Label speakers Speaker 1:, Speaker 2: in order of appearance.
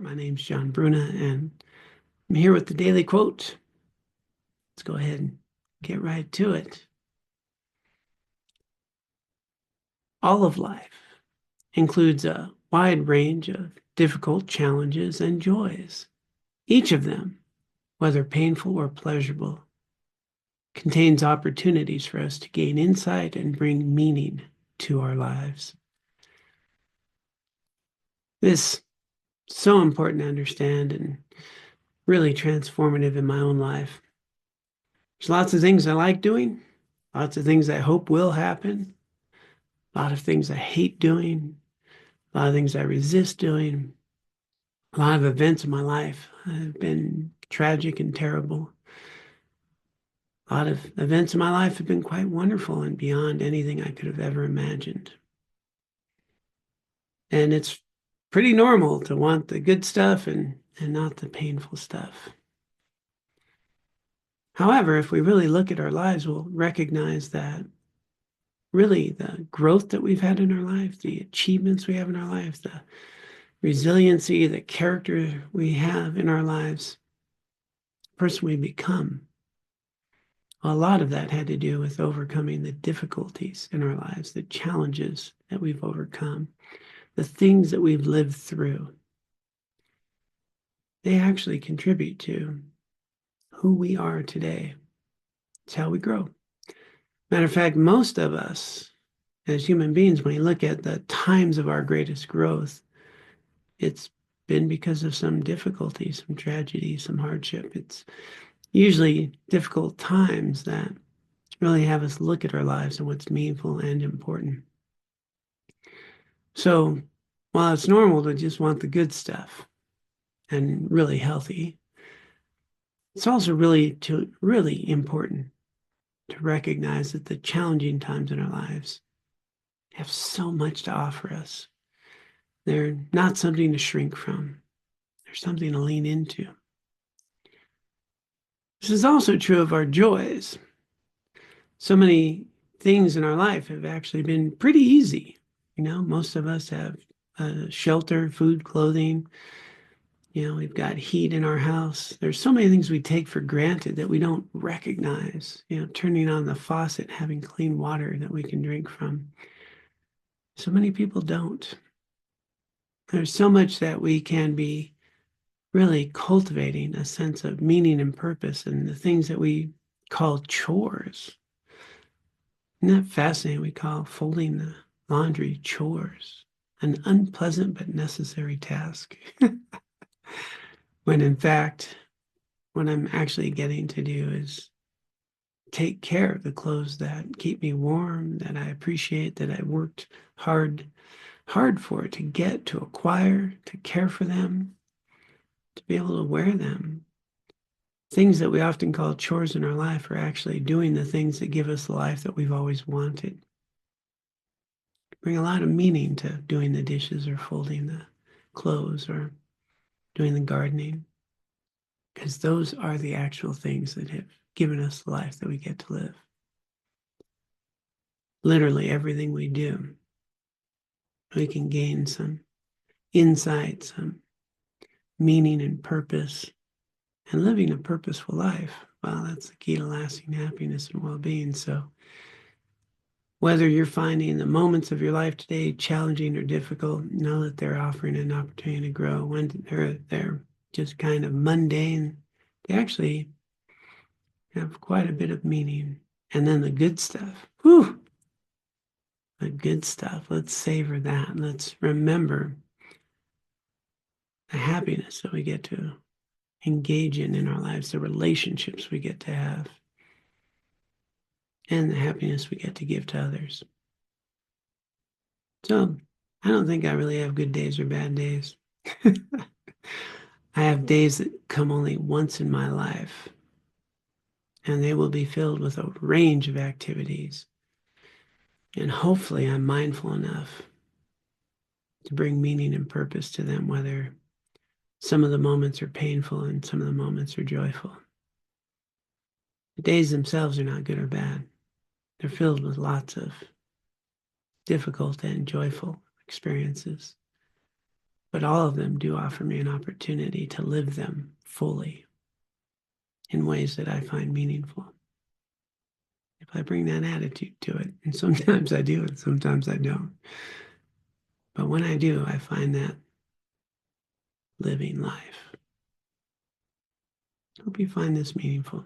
Speaker 1: My name's Bruna, and I'm here with the daily quote. Let's go ahead and get right to it. All of life includes a wide range of difficult challenges and joys. Each of them, whether painful or pleasurable, contains opportunities for us to gain insight and bring meaning to our lives. This is so important to understand and really transformative in my own life. There's lots of things I like doing, lots of things I hope will happen, a lot of things I hate doing, a lot of things I resist doing. A lot of events in my life have been tragic and terrible. A lot of events in my life have been quite wonderful and beyond anything I could have ever imagined. And it's pretty normal to want the good stuff and not the painful stuff. However, if we really look at our lives, we'll recognize that really the growth that we've had in our life, the achievements we have in our lives, the resiliency, the character we have in our lives, the person we become, a lot of that had to do with overcoming the difficulties in our lives, the challenges that we've overcome, the things that we've lived through. They actually contribute to who we are today. It's how we grow. Matter of fact, most of us as human beings, when you look at the times of our greatest growth, it's been because of some difficulty, some tragedy, some hardship. It's usually difficult times that really have us look at our lives and what's meaningful and important. So while it's normal to just want the good stuff and really healthy, it's also really important to recognize that the challenging times in our lives have so much to offer us. They're not something to shrink from. They're something to lean into. This is also true of our joys. So many things in our life have actually been pretty easy. Most of us have shelter, food, clothing. We've got heat in our house. There's so many things we take for granted that we don't recognize. Turning on the faucet, having clean water that we can drink from. So many people don't. There's so much that we can be really cultivating a sense of meaning and purpose in the things that we call chores. Isn't that fascinating? We call folding the laundry chores, an unpleasant but necessary task. When in fact, what I'm actually getting to do is take care of the clothes that keep me warm, that I appreciate, that I worked hard for, to get, to acquire, to care for them, to be able to wear them. Things that we often call chores in our life are actually doing the things that give us the life that we've always wanted. Bring a lot of meaning to doing the dishes or folding the clothes or doing the gardening, because those are the actual things that have given us the life that we get to live. Literally everything we do, we can gain some insight, some meaning and purpose, and living a purposeful life. Well, that's the key to lasting happiness and well-being. So whether you're finding the moments of your life today challenging or difficult, know that they're offering an opportunity to grow. When they're just kind of mundane, they actually have quite a bit of meaning. And then the good stuff, whew, the good stuff, let's savor that. Let's remember the happiness that we get to engage in our lives, the relationships we get to have, and the happiness we get to give to others. So I don't think I really have good days or bad days. I have days that come only once in my life, and they will be filled with a range of activities. And hopefully I'm mindful enough to bring meaning and purpose to them, whether some of the moments are painful and some of the moments are joyful. The days themselves are not good or bad. They're filled with lots of difficult and joyful experiences. But all of them do offer me an opportunity to live them fully in ways that I find meaningful. If I bring that attitude to it, and sometimes I do and sometimes I don't. But when I do, I find that living life. Hope you find this meaningful.